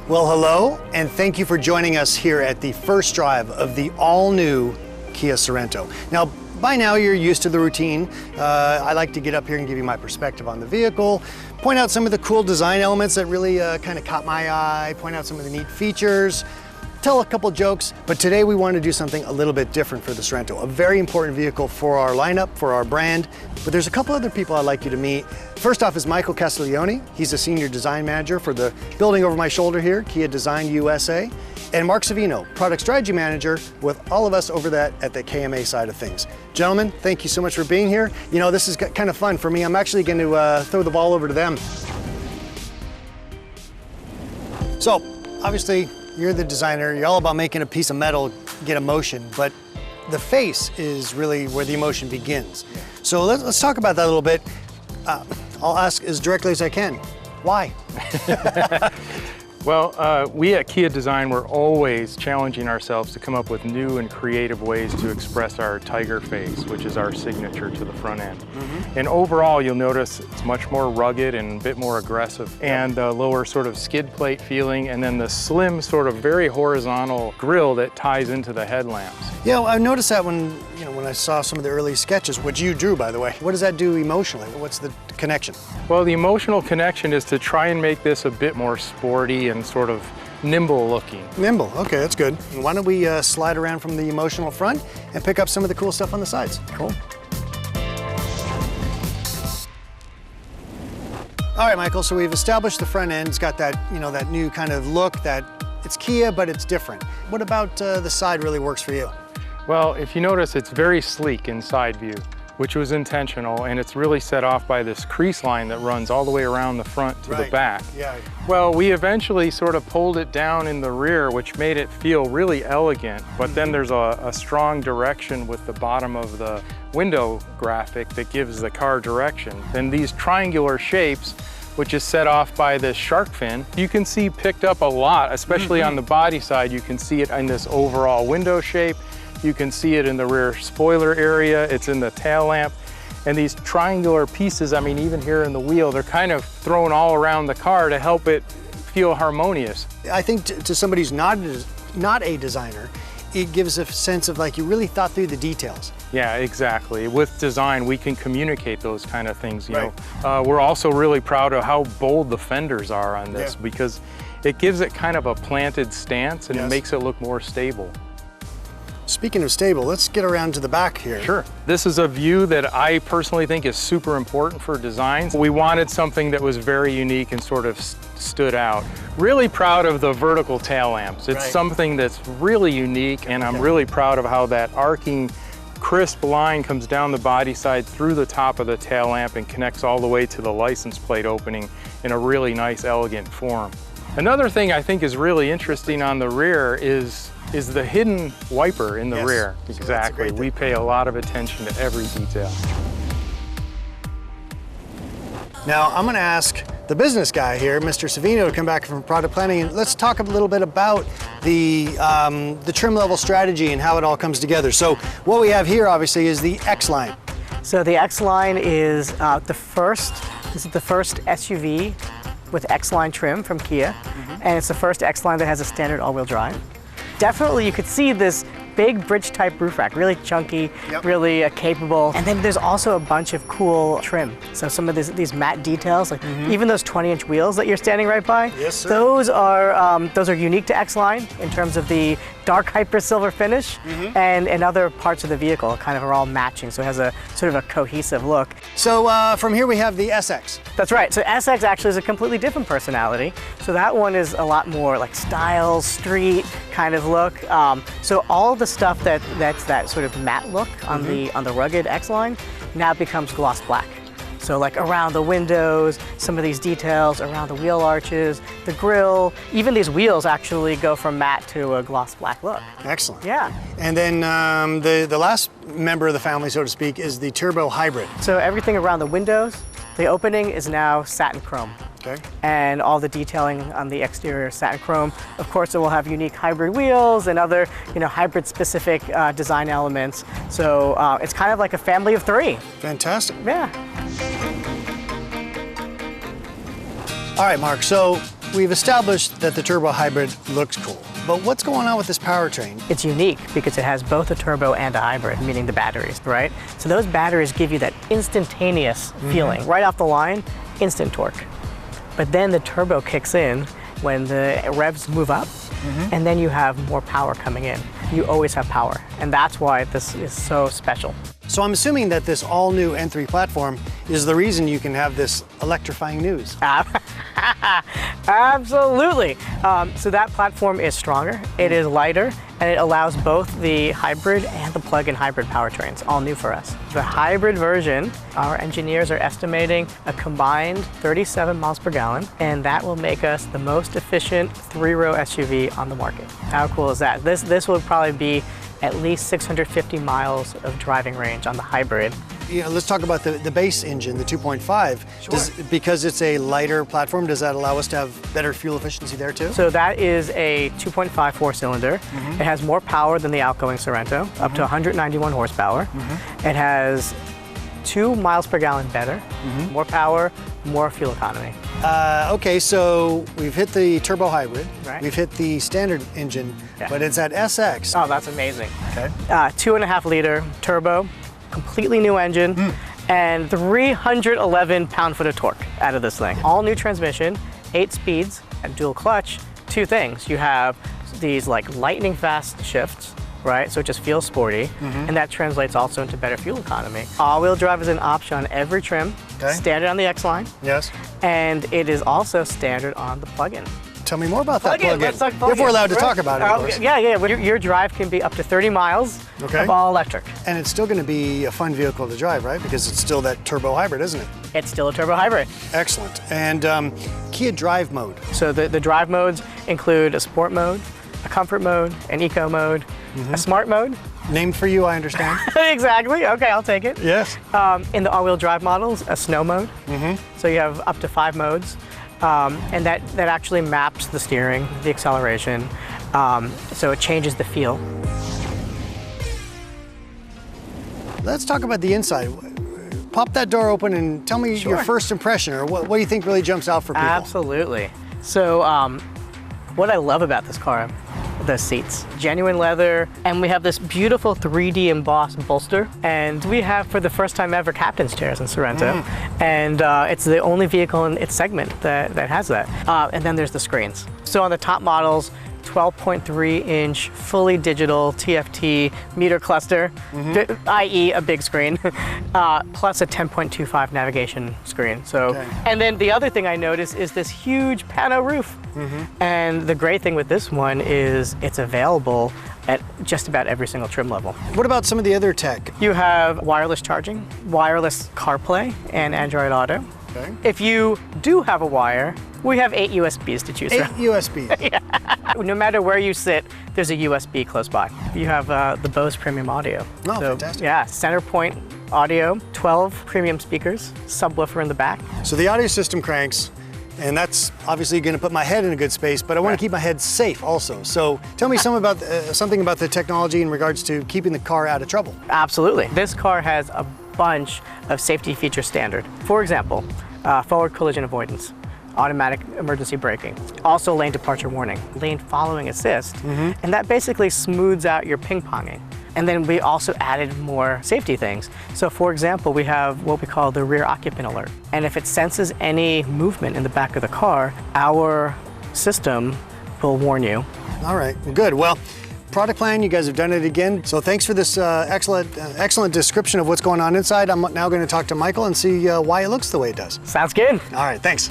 Well, hello, and thank you for joining us here at the first drive of the all-new Kia Sorento. Now, by now you're used to the routine. I like to get up here and give you my perspective on the vehicle, point out some of the cool design elements that really kind of caught my eye, point out some of the neat features, tell a couple jokes, but today we want to do something a little bit different for the Sorento. A very important vehicle for our lineup, for our brand, but there's a couple other people I'd like you to meet. First off is Michael Castiglione. He's a senior design manager for the building over my shoulder here, Kia Design USA. And Mark Savino, product strategy manager with all of us over at the KMA side of things. Gentlemen, thank you so much for being here. You know, this is kind of fun for me. I'm actually going to throw the ball over to them. So, obviously, you're the designer. You're all about making a piece of metal get emotion, but the face is really where the emotion begins. So let's talk about that a little bit. I'll ask as directly as I can. Why? Well, we at Kia Design, we're always challenging ourselves to come up with new and creative ways to express our tiger face, which is our signature to the front end. And overall, you'll notice it's much more rugged and a bit more aggressive, and the lower sort of skid plate feeling, and then the slim sort of very horizontal grille that ties into the headlamps. Yeah, well, I noticed that when I saw some of the early sketches, which you drew, by the way. What does that do emotionally? What's the connection? Well, the emotional connection is to try and make this a bit more sporty and sort of nimble looking. Nimble, okay, that's good. Why don't we slide around from the emotional front and pick up some of the cool stuff on the sides? Cool. All right, Michael, so we've established the front end. It's got that, that new kind of look that it's Kia, but it's different. What about the side really works for you? Well, if you notice, it's very sleek in side view, which was intentional, and it's really set off by this crease line that runs all the way around the front to the back. Yeah. Well, we eventually sort of pulled it down in the rear, which made it feel really elegant, but then there's a strong direction with the bottom of the window graphic that gives the car direction. And these triangular shapes, which is set off by this shark fin, you can see picked up a lot, especially on the body side. You can see it in this overall window shape. You can see it in the rear spoiler area, it's in the tail lamp. And these triangular pieces, I mean, even here in the wheel, they're kind of thrown all around the car to help it feel harmonious. I think to somebody who's not a designer, it gives a sense of like you really thought through the details. Yeah, exactly. With design, we can communicate those kind of things, you know. We're also really proud of how bold the fenders are on this because it gives it kind of a planted stance and it makes it look more stable. Speaking of stable, let's get around to the back here. Sure. This is a view that I personally think is super important for designs. We wanted something that was very unique and sort of stood out. Really proud of the vertical tail lamps. It's something that's really unique, and I'm really proud of how that arcing, crisp line comes down the body side through the top of the tail lamp and connects all the way to the license plate opening in a really nice, elegant form. Another thing I think is really interesting on the rear is the hidden wiper in the rear. Exactly. We pay a lot of attention to every detail. Now, I'm going to ask the business guy here, Mr. Savino, to come back from product planning, and let's talk a little bit about the trim level strategy and how it all comes together. So what we have here, obviously, is the X-Line. So the X-Line is the first SUV with X-Line trim from Kia, and it's the first X-Line that has a standard all-wheel drive. Definitely you could see this big bridge type roof rack, really chunky, really capable. And then there's also a bunch of cool trim. So some of these matte details, like even those 20-inch wheels that you're standing right by, those are unique to X-Line in terms of the dark hyper silver finish, and other parts of the vehicle kind of are all matching, so it has a sort of a cohesive look. So from here we have the SX. That's right. So SX actually is a completely different personality. So that one is a lot more like style, street kind of look. So all the stuff that's that sort of matte look on the rugged X-Line now becomes gloss black. So like around the windows, some of these details around the wheel arches, the grille, even these wheels actually go from matte to a gloss black look. Excellent. Yeah. And then the last member of the family, so to speak, is the turbo hybrid. So everything around the windows, the opening is now satin chrome. Okay. And all the detailing on the exterior satin chrome. Of course, it will have unique hybrid wheels and other, hybrid-specific design elements. So it's kind of like a family of three. Fantastic. Yeah. All right, Mark. So we've established that the turbo hybrid looks cool, but what's going on with this powertrain? It's unique because it has both a turbo and a hybrid, meaning the batteries, right? So those batteries give you that instantaneous feeling. Right off the line, instant torque. But then the turbo kicks in when the revs move up, and then you have more power coming in. You always have power, and that's why this is so special. So I'm assuming that this all-new N3 platform is the reason you can have this electrifying news. Absolutely. So that platform is stronger, it is lighter, and it allows both the hybrid and the plug-in hybrid powertrains, all new for us. The hybrid version, our engineers are estimating a combined 37 miles per gallon, and that will make us the most efficient three-row SUV on the market. How cool is that? This will probably be at least 650 miles of driving range on the hybrid. You know, let's talk about the base engine, the 2.5. Sure. Because it's a lighter platform, does that allow us to have better fuel efficiency there too? So that is a 2.5 four-cylinder. It has more power than the outgoing Sorento, up to 191 horsepower. It has 2 miles per gallon better, more power, more fuel economy. Okay, so we've hit the turbo hybrid, Right. we've hit the standard engine, Yeah. but it's at SX. Oh, that's amazing. Okay. 2.5 liter turbo, completely new engine, and 311 pound-foot of torque out of this thing. All new transmission, 8 speeds, and dual clutch. 2 things. You have these like lightning fast shifts, right? So it just feels sporty, and that translates also into better fuel economy. All-wheel drive is an option on every trim, Okay. standard on the X-Line, Yes. and it is also standard on the plug-in. Tell me more about that plug-in. Let's talk plug-in. If we're allowed to Right. talk about it, of course. Yeah. Your drive can be up to 30 miles Okay. of all electric. And it's still going to be a fun vehicle to drive, right? Because it's still that turbo hybrid, isn't it? It's still a turbo hybrid. Excellent. And Kia Drive mode. So the drive modes include a sport mode, a comfort mode, an eco mode, a smart mode. Named for you, I understand. Exactly. Okay, I'll take it. Yes. In the all-wheel drive models, a snow mode. So you have up to 5 modes, and that actually maps the steering, the acceleration, so it changes the feel. Let's talk about the inside. Pop that door open and tell me your Sure. first impression, or what do you think really jumps out for people? Absolutely. So what I love about this car, the seats, genuine leather, and we have this beautiful 3D embossed bolster, and we have for the first time ever captain's chairs in Sorento, and it's the only vehicle in its segment that has that. And then there's the screens. So on the top models, 12.3-inch fully digital TFT meter cluster, i.e. a big screen, plus a 10.25 navigation screen. So, and then the other thing I noticed is this huge pano roof. And the great thing with this one is it's available at just about every single trim level. What about some of the other tech? You have wireless charging, wireless CarPlay, and Android Auto. Okay. If you do have a wire, we have 8 USBs to choose 8 from. USBs. No matter where you sit, there's a USB close by. You have the Bose Premium Audio. Oh, fantastic. Yeah, center point audio, 12 premium speakers, subwoofer in the back. So the audio system cranks, and that's obviously going to put my head in a good space, but I want to keep my head safe also. So tell me something about the technology in regards to keeping the car out of trouble. Absolutely. This car has a bunch of safety features standard. For example, forward collision avoidance, automatic emergency braking, also lane departure warning, lane following assist, and that basically smooths out your ping-ponging. And then we also added more safety things. So for example, we have what we call the rear occupant alert. And if it senses any movement in the back of the car, our system will warn you. All right, well, good. Well, product plan, you guys have done it again. So thanks for this excellent description of what's going on inside. I'm now going to talk to Michael and see why it looks the way it does. Sounds good. All right, thanks.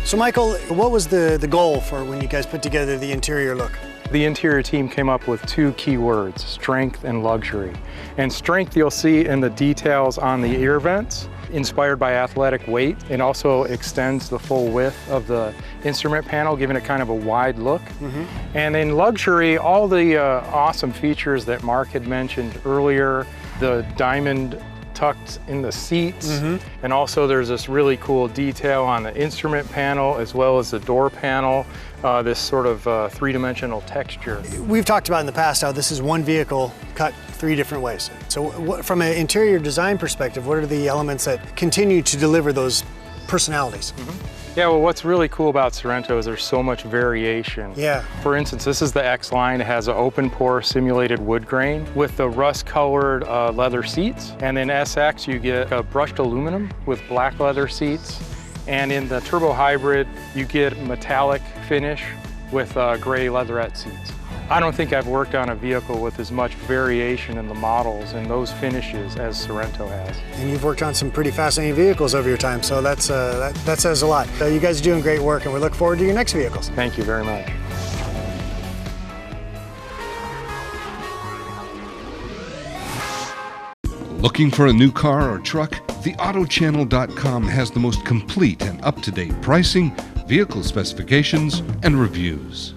So Michael, what was the goal for when you guys put together the interior look? The interior team came up with 2 key words, strength and luxury. And strength you'll see in the details on the ear vents, inspired by athletic weight. It also extends the full width of the instrument panel, giving it kind of a wide look. And in luxury, all the awesome features that Mark had mentioned earlier, the diamond tucked in the seats, and also there's this really cool detail on the instrument panel as well as the door panel, this sort of three-dimensional texture. We've talked about in the past how this is one vehicle cut 3 different ways. So from an interior design perspective, what are the elements that continue to deliver those personalities. Yeah, well, what's really cool about Sorento is there's so much variation. Yeah. For instance, this is the X line. It has an open pore simulated wood grain with the rust-colored leather seats. And in SX, you get a brushed aluminum with black leather seats. And in the Turbo Hybrid, you get metallic finish with gray leatherette seats. I don't think I've worked on a vehicle with as much variation in the models and those finishes as Sorento has. And you've worked on some pretty fascinating vehicles over your time, so that says a lot. You guys are doing great work, and we look forward to your next vehicles. Thank you very much. Looking for a new car or truck? TheAutoChannel.com has the most complete and up-to-date pricing, vehicle specifications, and reviews.